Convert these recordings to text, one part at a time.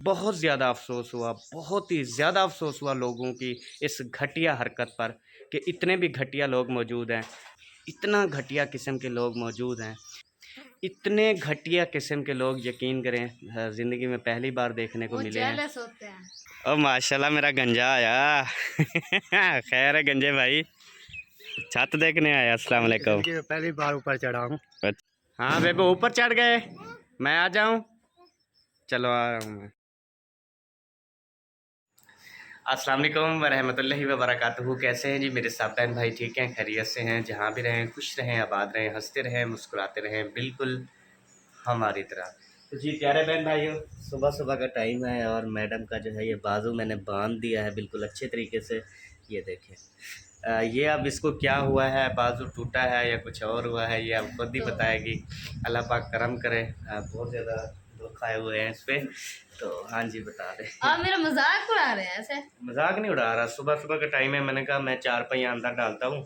बहुत ज़्यादा अफ़सोस हुआ, बहुत ही ज़्यादा अफ़सोस हुआ लोगों की इस घटिया हरकत पर कि इतने भी घटिया लोग मौजूद हैं, इतना घटिया किस्म के लोग मौजूद हैं, इतने घटिया किस्म के लोग यकीन करें ज़िंदगी में पहली बार देखने को मिले हैं। होते हैं। ओ माशाल्लाह मेरा गंजा आया खैर है गंजे भाई, छत देखने आया। अस्सलाम वालेकुम। पहली बार ऊपर चढ़ा हूँ। हाँ बेबो ऊपर चढ़ गए, मैं आ जाऊँ? चलो आ रहा हूँ मैं। अस्सलाम वालेकुम वरहमतुल्लाहि वबरकातुहू। कैसे हैं जी मेरे सब बहन भाई? ठीक हैं, खैरियत से हैं? जहाँ भी रहें खुश रहें, आबाद रहें, हंसते रहें, मुस्कुराते रहें, बिल्कुल हमारी तरह। तो जी प्यारे बहन भाइयों, सुबह सुबह का टाइम है और मैडम का जो है ये बाजू मैंने बांध दिया है बिल्कुल अच्छे तरीके से। ये देखें, ये अब इसको क्या हुआ है, बाजू टूटा है या कुछ और हुआ है, ये अब खुद ही बताएगी। अल्लाह पाक करम करे। बहुत ज़्यादा दुख आए हुए हैं इस पर। तो हाँ जी बता दें। आप मेरा मजाक उड़ा रहे हैं ऐसे? मजाक नहीं उड़ा रहा, सुबह सुबह का टाइम है, मैंने कहा मैं 4 पहिया अंदर डालता हूँ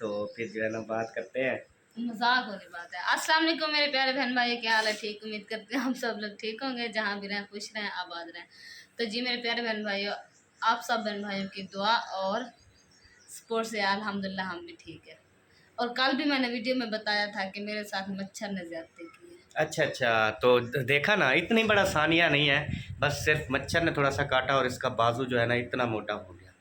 तो फिर जो है ना बात करते हैं। मजाक वाली बात है। अस्सलाम वालेकुम मेरे प्यारे बहन भाई, क्या हाल है? ठीक, उम्मीद करते हैं हम सब लोग ठीक होंगे, जहाँ भी रहें खुश रहें, आबाद रहें। तो जी मेरे प्यारे बहन भाइयों, आप सब बहन भाइयों की दुआ और सपोर्ट से अल्हम्दुलिल्लाह हम भी ठीक है। और कल भी मैंने वीडियो में बताया था कि मेरे साथ मच्छर ने ज्यादती की है। अच्छा अच्छा, तो देखा ना, इतनी बड़ा सानिया नहीं है, बस सिर्फ मच्छर ने थोड़ा सा काटा और इसका बाजू जो है ना इतना मोटा हो गया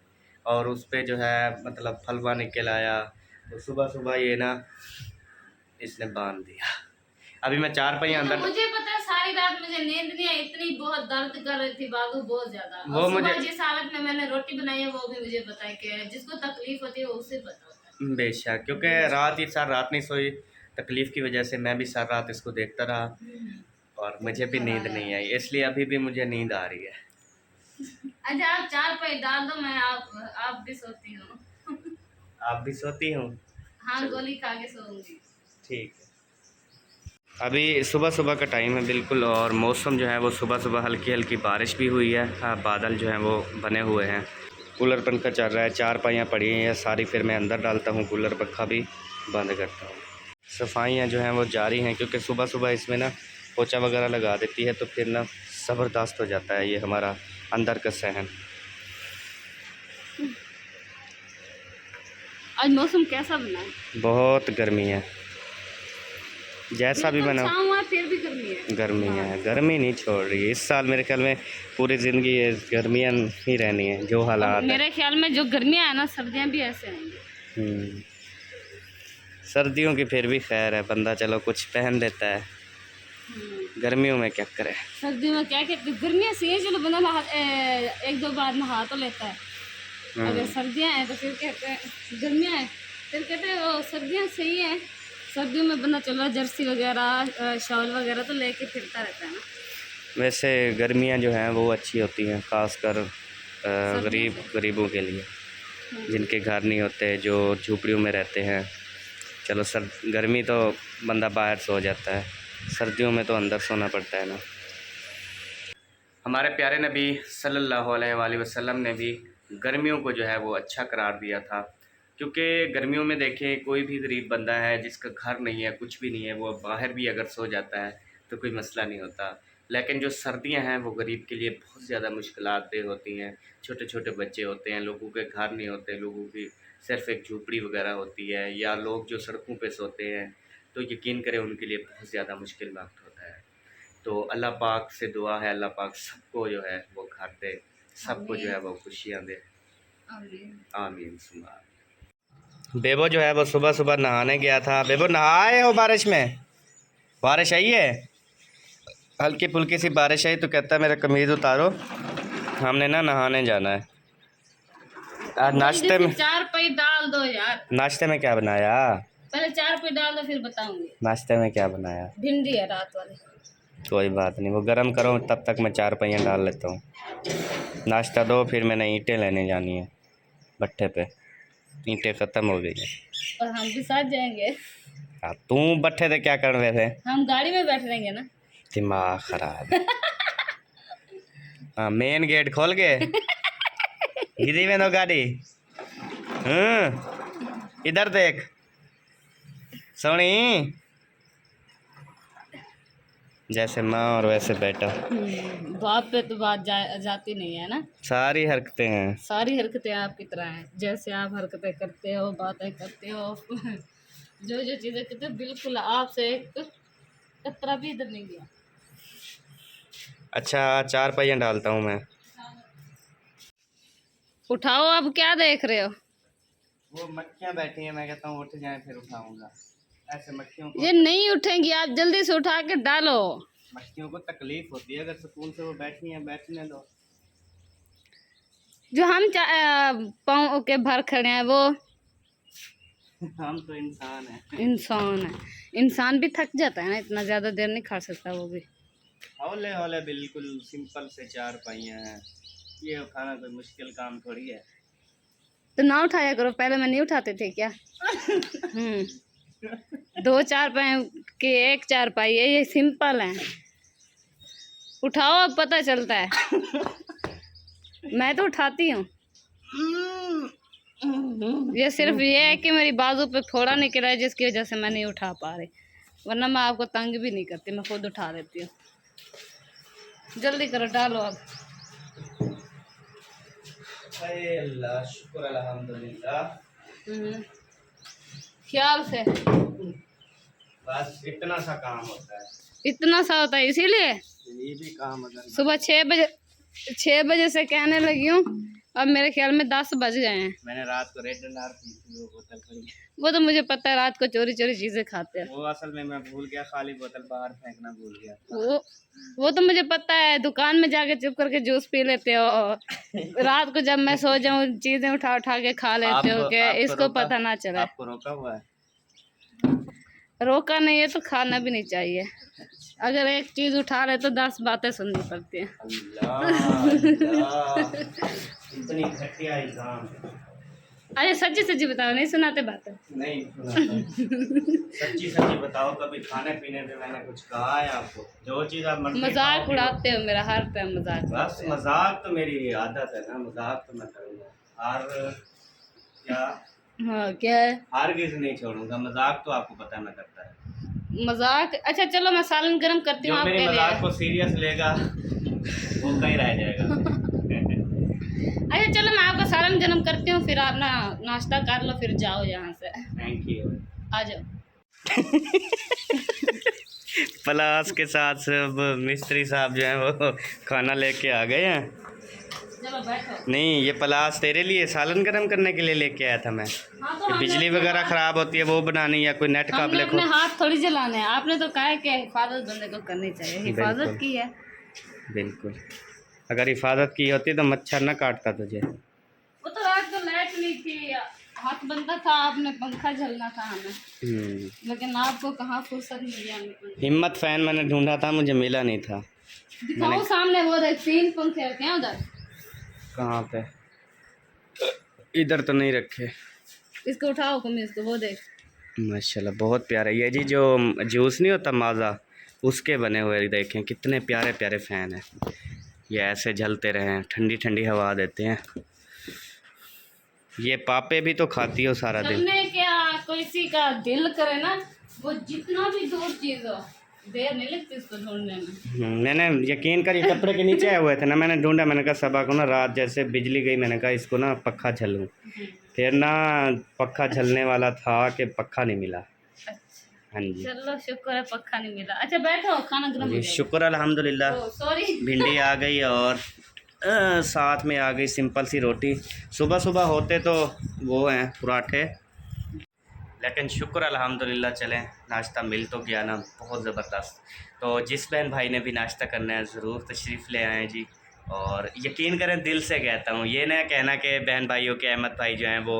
और उस पर जो है मतलब फलवा निकल आया। तो सुबह सुबह ये ना इसने बांध दिया। अभी मैं 4 पहिया तो अंदर। मुझे पता है, सारी रात मुझे नींद नहीं आई, इतनी बहुत दर्द कर रही थी बाजू बहुत ज्यादा। वो और मुझे सुबह जिस हालत में मैंने रोटी बनाई है वो भी मुझे पता है कि जिसको तकलीफ होती है वो उसे पता होता है। बेशक, क्योंकि रात ही सारी रात नहीं सोई, तकलीफ़ की वजह से मैं भी सारी रात इसको देखता रहा और मुझे भी नींद नहीं आई, इसलिए अभी भी मुझे नींद आ रही है। अच्छा आप 4 पे डाल दो, मैं आप भी सोती हूँ। आप भी सोती हूँ? हाँ, गोली खा के सोऊंगी। ठीक है। अभी सुबह सुबह का टाइम है बिल्कुल और मौसम जो है वो सुबह सुबह हल्की हल्की बारिश भी हुई है। हाँ, बादल जो हैं वो बने हुए हैं, कूलर पंखा चल रहा है, 4 पाइयाँ पड़ी हैं सारी, फिर मैं अंदर डालता हूँ, कूलर पंखा भी बंद करता हूँ। सफाइयाँ जो हैं वो जारी हैं क्योंकि सुबह सुबह इसमें ना पोछा वगैरह लगा देती है तो फिर ना ज़बरदस्त हो जाता है ये हमारा अंदर का सहन। आज मौसम कैसा बना है? बहुत गर्मी है, जैसा भी बना फिर भी गर्मी है। गर्मी है, गर्मी नहीं छोड़ रही है इस साल। मेरे ख्याल में पूरी ज़िंदगी ये गर्मियाँ ही रहनी है जो हालात है। मेरे ख्याल में जो गर्मियाँ है ना, सर्दियाँ भी ऐसे आएंगी। सर्दियों की फिर भी खैर है, बंदा चलो कुछ पहन लेता है, गर्मियों में क्या करे। सर्दियों में क्या कहते, गर्मियाँ सही है, चलो बंदा एक दो बार नहा तो लेता है। अगर सर्दियाँ हैं तो फिर कहते हैं, गर्मियाँ हैं फिर कहते हैं वो सर्दियाँ सही है। सर्दियों में बंदा चलो जर्सी वगैरह शॉल वगैरह तो लेके फिरता रहता है ना। वैसे गर्मियाँ जो हैं वो अच्छी होती हैं, ख़ासकर गरीबों के लिए, जिनके घर नहीं होते, जो झोपड़ियों में रहते हैं। चलो गर्मी तो बंदा बाहर सो जाता है, सर्दियों में तो अंदर सोना पड़ता है ना। हमारे प्यारे नबी सल्लल्लाहु अलैहि वसल्लम ने भी गर्मियों को जो है वो अच्छा करार दिया था, क्योंकि गर्मियों में देखें कोई भी गरीब बंदा है जिसका घर नहीं है, कुछ भी नहीं है, वो बाहर भी अगर सो जाता है तो कोई मसला नहीं होता। लेकिन जो सर्दियां हैं वो गरीब के लिए बहुत ज़्यादा मुश्किलातें होती हैं। छोटे छोटे बच्चे होते हैं, लोगों के घर नहीं होते, लोगों की सिर्फ एक झोपड़ी वगैरह होती है, या लोग जो सड़कों पे सोते हैं, तो यकीन करें उनके लिए बहुत ज़्यादा मुश्किल वक्त होता है। तो अल्लाह पाक से दुआ है, अल्लाह पाक सबको जो है वो घर दे, सबको जो है वो खुशियाँ दे, आमीन सुमा। बेबो जो है वो सुबह सुबह नहाने गया था। बेबो नहाए हो बारिश में? बारिश आई है, हल्की फुल्की सी बारिश आई तो कहता है मेरा कमीज़ उतारो, हमने ना नहाने जाना है। आज नाश्ते में 4 पे डाल दो यार। नाश्ते में क्या बनाया? पहले 4 पे डाल दो फिर बताऊंगी। नाश्ते में क्या बनाया? भिंडी है रात वाली। कोई बात नहीं, वो गर्म करो तब तक मैं 4 पहिया डाल लेता हूँ। नाश्ता दो, फिर मैंने ईंटें लेने जानी है भट्ठे पे, ईंटें ख़त्म हो गई हैं। और हम भी साथ जाएंगे। हाँ, तू भट्ठे पे क्या कर रहे थे? हम गाड़ी में बैठ रहेंगे ना। दिमाग खराब। हाँ, मेन गेट खोल के गिरी में नो गाड़ी। इधर देख सोनी, जैसे माँ और वैसे बेटा। बाप पे तो बात जाती नहीं है ना। सारी हरकतें हैं। सारी हरकतें आपकी तरह हैं, जैसे आप हरकतें करते हो, बातें करते हो जो जो चीज़ें करते हो, बिल्कुल आपसे एक कतरा भी इधर नहीं गया। अच्छा 4 पहिया डालता हूँ मैं। उठाओ, अब क्या देख रहे हो? वो मक्खियाँ बैठी हैं, मैं कहता हूँ उठ जाएं फिर उठाऊंगा। ऐसे मक्खियों को ये नहीं उठेंगी, आप जल्दी से उठा के डालो। मक्खियों को तकलीफ होती है, अगर सुकून से वो बैठी हैं बैठने दो। जो हम पाँव के भर खड़े हैं वो हम तो इंसान हैं। इंसान है। इंसान भी थक जाता है ना, इतना ज़्यादा देर नहीं खा सकता वो भी। हौले हौले बिल्कुल सिंपल से 4 पहिया हैं, ये उठाना कोई मुश्किल काम थोड़ी है। तो ना उठाया करो, पहले मैं नहीं उठाते थे क्या? 2 4 के 1 4 ये सिंपल है। उठाओ, अब पता चलता है। मैं तो उठाती हूँ। ये सिर्फ ये है कि मेरी बाजू पे फोड़ा निकला है, जिसकी वजह से मैं नहीं उठा पा रही, वरना मैं आपको तंग भी नहीं करती, मैं खुद उठा लेती हूँ। जल्दी करो, डालो अब। अरे अल्लाह, शुक्र अल्हम्दुलिल्लाह। ख्याल से। बस इतना सा काम होता है। इतना सा होता है, इसीलिए ये भी काम अगर सुबह 6 बजे से कहने लगी हूँ, अब मेरे ख्याल में 10 बज गए हैं। मैंने रात को रेड अनार पी थी, वो बोतल पड़ी। वो तो मुझे पता है, रात को चोरी चोरी चीजें खाते हैं। वो असल में मैं भूल गया, खाली बोतल बाहर फेंकना भूल गया। वो तो मुझे पता है, दुकान में जाके चुप करके जूस पी लेते हो, और रात को जब मैं सो जाऊं चीजें उठा उठा के खा लेते हो, कि इसको पता ना चले। आपको रोका हुआ है? रोका नहीं है तो खाना भी नहीं चाहिए। अगर एक चीज उठा ले तो 10 बातें सुननी पड़ती हैं। इतनी घटिया इंसान। अरे सच्ची सच्ची बताओ, नहीं सुनाते बातें? नहीं सुनाता। सच्ची सच्ची बताओ, कभी खाने पीने में मैंने कुछ कहा है आपको? जो चीज़ आप मजाक उड़ाते हो मेरा, हर टाइम मजाक। बस मजाक तो मेरी आदत है ना, मजाक तो मैं करूँगा। और क्या? हाँ, क्या है? हरगिज़ नहीं छोड़ूंगा, मजाक तो आपको पता है मैं करता है। मजाक? अच्छा चलो, मैं सालन गरम करती हूँ जो आपके मेरे लिए। मजाक को सीरियस लेगा वो कहीं रह जाएगा। अच्छा चलो, मैं आपका सालन गरम करती हूँ, फिर आप ना नाश्ता कर लो, फिर जाओ यहाँ से। Thank you. आ जाओ। प्लास के साथ सब मिस्त्री साहब जो हैं वो खाना लेके आ गए हैं। चलो बैठो। नहीं, ये प्लास तेरे लिए सालन गरम करने के लिए लेके आया था मैं। हाँ, तो बिजली वगैरह खराब होती है वो बनानी, या कोई नेट काबले अपने हाथ थोड़ी जलाने हैं। आपने तो कहा है कि हिफाजत बंदे को करनी चाहिए, हिफाजत की है। बिल्कुल, अगर हिफाजत की होती तो मच्छर न काटता तुझे। वो तो रात को लाइट नहीं थी, हाथ बंदा था, आपने पंखा झलना था हमें, लेकिन आपको कहाँ फुर्सत मिली हमें। हिम्मत फैन मैंने ढूंढा था, मुझे मिला नहीं था। दिखाओ सामने, वो देख 3 पंखे रखे हैं उधर। कहाँ पे? इधर तो नहीं रखे। इसको उठाओ कमीज को, वो देख। माशाल्लाह बहुत प्यारा। ये जी जो जूस नहीं होता माज़ा, उसके बने हुए देखें कितने प्यारे प्यारे फ़ैन हैं। ये ऐसे झलते रहें, ठंडी ठंडी हवा देते हैं। ये पापे भी तो खाती हो सारा दिन। क्या किसी का दिल करे ना, वो जितना भी दूर चीज हो, देर नहीं लगती इसको ढूंढने में। मैंने यकीन कर, ये कपड़े के नीचे आए हुए थे ना, मैंने ढूंढा, मैंने कहा सबा को ना रात जैसे बिजली गई, मैंने कहा इसको ना पक्खा झलूँ, फिर ना पक्खा झलने वाला था कि पक्खा नहीं मिला। हाँ जी, चलो शुक्र है पक्का नहीं मिला। अच्छा बैठो, खाना गर्म हो जी जाएगा। शुक्र अल्हम्दुलिल्लाह। सॉरी। भिंडी आ गई और साथ में आ गई सिंपल सी रोटी। सुबह सुबह होते तो वो हैं पराठे, लेकिन शुक्र अल्हम्दुलिल्लाह चलें नाश्ता मिल तो गया ना, बहुत ज़बरदस्त। तो जिस बहन भाई ने भी नाश्ता करना है ज़रूर तशरीफ़ ले आएँ जी। और यकीन करें दिल से कहता हूँ, ये ना कहना कि बहन भाइयों के अहमद भाई जो हैं वो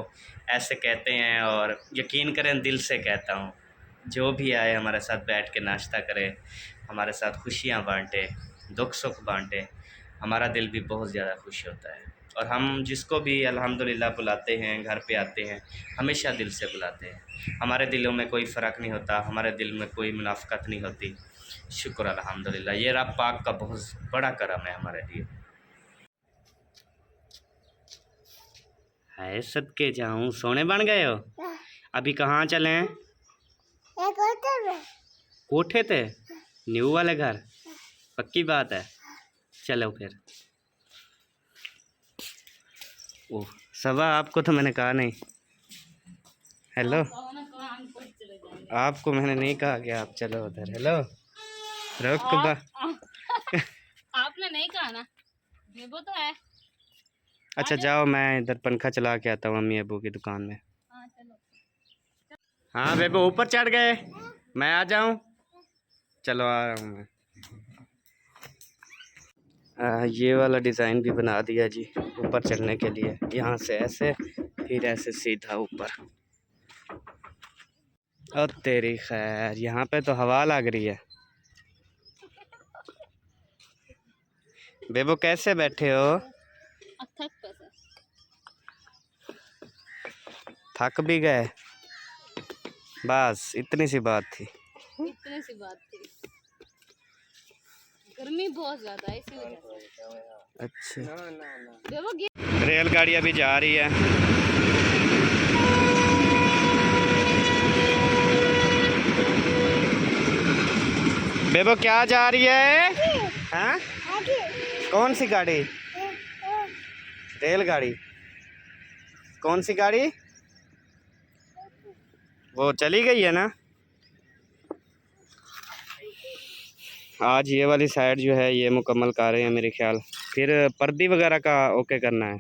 ऐसे कहते हैं, और यकीन करें दिल से कहता हूँ, जो भी आए हमारे साथ बैठ के नाश्ता करे, हमारे साथ खुशियाँ बांटे, दुख सुख बांटे, हमारा दिल भी बहुत ज़्यादा खुश होता है। और हम जिसको भी अल्हम्दुलिल्लाह बुलाते हैं, घर पे आते हैं, हमेशा दिल से बुलाते हैं। हमारे दिलों में कोई फ़र्क नहीं होता, हमारे दिल में कोई मुनाफ़क़त नहीं होती। शुक्र अल्हम्दुलिल्लाह, ये रब पाक का बहुत बड़ा करम है हमारे लिए। है सदके जाऊँ, सोने बन गए हो? अभी कहाँ चले हैं? कोठे थे? न्यू वाले घर, पक्की बात है। चलो फिर। ओह सबा, आपको तो मैंने कहा नहीं। हेलो, आपको मैंने नहीं कहा कि आप चलो उधर। हेलो रुक बा। आपने नहीं कहा ना, बेबो तो है। अच्छा जाओ, मैं इधर पंखा चला के आता हूँ अम्मी अबू की दुकान में। हाँ चलो। हाँ बेबो ऊपर चढ़ गए, मैं आ जाऊँ? चलो आ रहा हूँ मैं। ये वाला डिज़ाइन भी बना दिया जी ऊपर चढ़ने के लिए। यहाँ से ऐसे, फिर ऐसे सीधा ऊपर। और तेरी खैर, यहाँ पे तो हवा लग रही है। बेबो कैसे बैठे हो? थक भी गए? बस इतनी सी बात थी। इतनी सी बात थी, गर्मी बहुत ज्यादा है इसी वजह से। अच्छा, रेलगाड़ी अभी जा रही है। बेबो क्या जा रही है? हाँ? कौन सी गाड़ी? रेलगाड़ी? कौन सी गाड़ी? वो चली गई है ना। आज ये वाली साइड जो है ये मुकम्मल कर रहे हैं मेरे ख्याल। फिर पर्दी वगैरह का ओके करना है।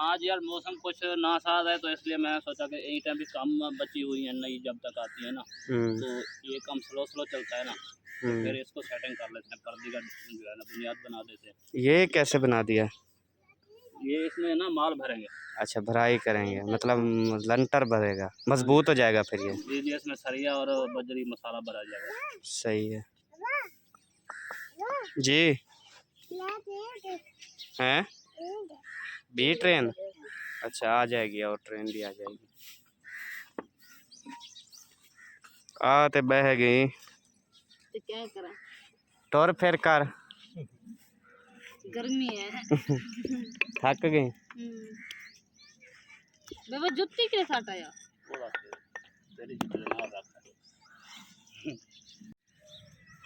आज यार मौसम कुछ नासाज है, तो इसलिए मैं सोचा कि एक टाइम भी कम बची हुई है नई, जब तक आती है ना तो ये काम स्लो स्लो चलता है ना, तो फिर इसको सेटिंग कर लेते हैं, पर्दी का जो है ना बुनियाद बना देते हैं। ये कैसे बना दिया? ये इसमें ना माल भरेंगे। अच्छा भराई करेंगे, मतलब लंटर भरेगा, मजबूत हो जाएगा फिर ये। जी इसमें सरिया और बजरी मसाला भरा जाएगा। सही है जी। हैं बी ट्रेन? अच्छा आ जाएगी, और ट्रेन भी आ जाएगी। आ ते बह गई तो क्या करें, टोर फिर कर। गर्मी है। थक गई? बेबो जुत्ती के साथ आया।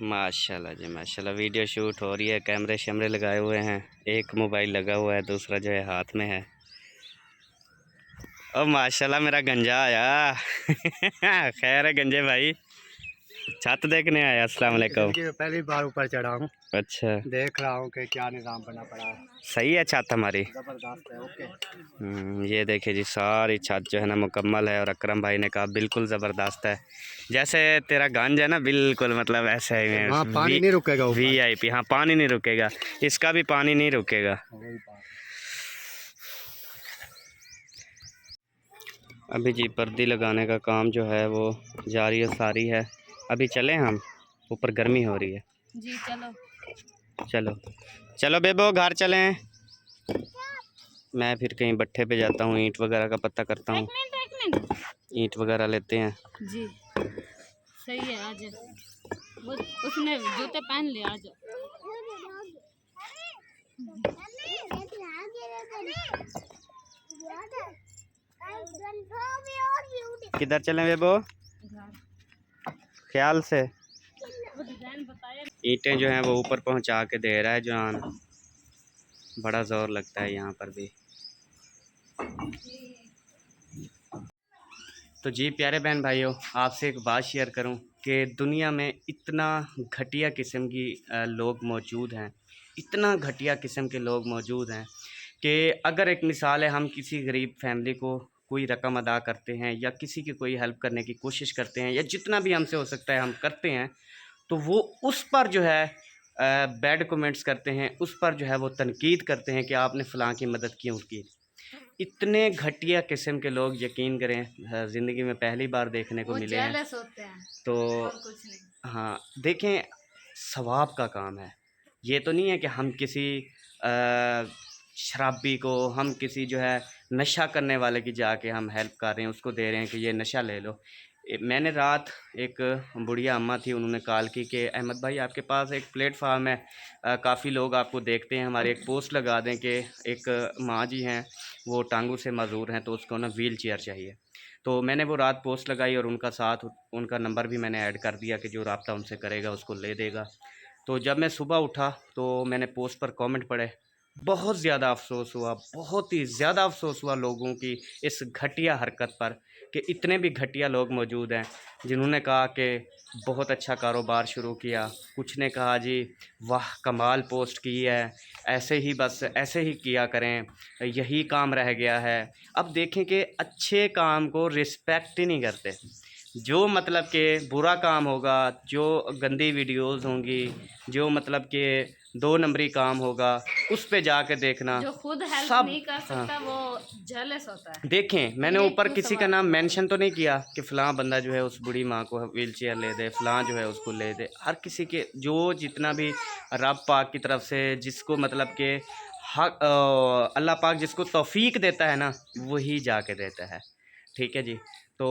माशाल्लाह जी माशाल्लाह, वीडियो शूट हो रही है, कैमरे शैमरे लगाए हुए हैं, एक मोबाइल लगा हुआ है, दूसरा जो है हाथ में है। ओ माशाल्लाह मेरा गंजा आया। खैर है गंजे भाई, छत देखने आया। अस्सलाम वालेकुम। पहली बार ऊपर चढ़ा हूँ, अच्छा देख रहा हूँ कि क्या निज़ाम बना पड़ा है। सही है छत हमारी? ज़बरदस्त है। ओके। ये देखिए जी, सारी छत जो है ना मुकम्मल है, और अकरम भाई ने कहा बिल्कुल ज़बरदस्त है। जैसे तेरा गंज है ना बिल्कुल, मतलब ऐसे ही है। हाँ पानी नहीं रुकेगा ऊपर। VIP, हाँ पानी नहीं रुकेगा, इसका भी पानी नहीं रुकेगा। अभी जी पर्दी लगाने का काम जो है वो जारी है, सारी है। अभी चलें हम ऊपर, गर्मी हो रही है। जी चलो। चलो चलो बेबो घर चलें। मैं फिर कहीं भट्ठे पे जाता हूँ, ईंट वगैरह का पता करता हूँ। एक मिनट। ईंट वगैरह लेते हैं। जी सही है, आ जाओ। वो उसने जूते पहन लिए, आ जाओ। किधर चलें बेबो? ख्याल से। ईंटें जो हैं वो ऊपर पहुंचा के दे रहा है जान, बड़ा ज़ोर लगता है यहाँ पर भी। तो जी प्यारे बहन भाइयों, आपसे एक बात शेयर करूं कि दुनिया में इतना घटिया किस्म की लोग मौजूद हैं, इतना घटिया किस्म के लोग मौजूद हैं कि अगर एक मिसाल है, हम किसी गरीब फैमिली को कोई रकम अदा करते हैं या किसी की कोई हेल्प करने की कोशिश करते हैं, या जितना भी हमसे हो सकता है हम करते हैं, तो वो उस पर जो है बैड कमेंट्स करते हैं, उस पर जो है वो तनकीद करते हैं कि आपने फ़लाँ की मदद क्यों की। इतने घटिया किस्म के लोग, यकीन करें ज़िंदगी में पहली बार देखने को मिले हैं। होते हैं तो और कुछ नहीं। हाँ देखें, सवाब का काम है। ये तो नहीं है कि हम किसी शराबी को, हम किसी जो है नशा करने वाले की जाके हम हेल्प कर रहे हैं, उसको दे रहे हैं कि ये नशा ले लो। मैंने रात एक बुढ़िया अम्मा थी, उन्होंने कॉल की कि अहमद भाई आपके पास एक प्लेटफार्म है, काफ़ी लोग आपको देखते हैं, हमारे एक पोस्ट लगा दें कि एक माँ जी हैं वो टांगों से माजूर हैं, तो उसको ना व्हील चेयर चाहिए। तो मैंने वो रात पोस्ट लगाई और उनका साथ, उनका नंबर भी मैंने ऐड कर दिया कि जो रब्ता उनसे करेगा उसको ले देगा। तो जब मैं सुबह उठा तो मैंने पोस्ट पर कमेंट पढ़े, बहुत ज़्यादा अफ़सोस हुआ, बहुत ही ज़्यादा अफ़सोस हुआ लोगों की इस घटिया हरकत पर कि इतने भी घटिया लोग मौजूद हैं जिन्होंने कहा कि बहुत अच्छा कारोबार शुरू किया, कुछ ने कहा जी वाह कमाल पोस्ट की है, ऐसे ही बस ऐसे ही किया करें, यही काम रह गया है। अब देखें कि अच्छे काम को रिस्पेक्ट ही नहीं करते, जो मतलब कि बुरा काम होगा, जो गंदी वीडियोस होंगी, जो मतलब कि 2 नंबरी काम होगा, उस पे जाके देखना जो खुद हेल्प सब। नहीं कर सकता हाँ, वो जेलस होता है। देखें मैंने ये ऊपर क्यों किसी का सवाल नाम होता है? मेंशन तो नहीं किया कि फ़लाँ बंदा जो है उस बूढ़ी माँ को व्हील चेयर ले दे, फ़लाँ जो है उसको ले दे। हर किसी के जो जितना भी रब पाक की तरफ से जिसको मतलब कि हक अल्लाह पाक जिसको तौफ़ीक देता है ना, वही जाके देता है। ठीक है जी। तो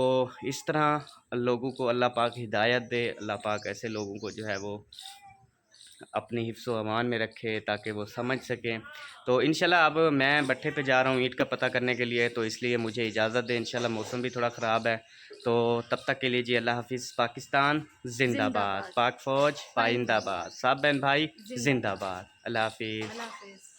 इस तरह लोगों को अल्लाह पाक हिदायत दे, अल्लाह पाक ऐसे लोगों को जो है वो अपनी हिफ्ज़ व अमान में रखे ताकि वो समझ सकें। तो इंशाल्लाह अब मैं भट्ठे पे जा रहा हूँ ईंट का पता करने के लिए, तो इसलिए मुझे इजाज़त दें। इंशाल्लाह मौसम भी थोड़ा ख़राब है, तो तब तक के लिए जी अल्लाह हाफ़िज़। पाकिस्तान ज़िंदाबाद, जिंदाबाद। पाक फ़ौज पाइंदाबाद। पाइंदाबाद, सब बहन भाई जिंदाबाद। ज़िंदाबाद। अल्लाह हाफ़िज़। अल्लाह हाफिज।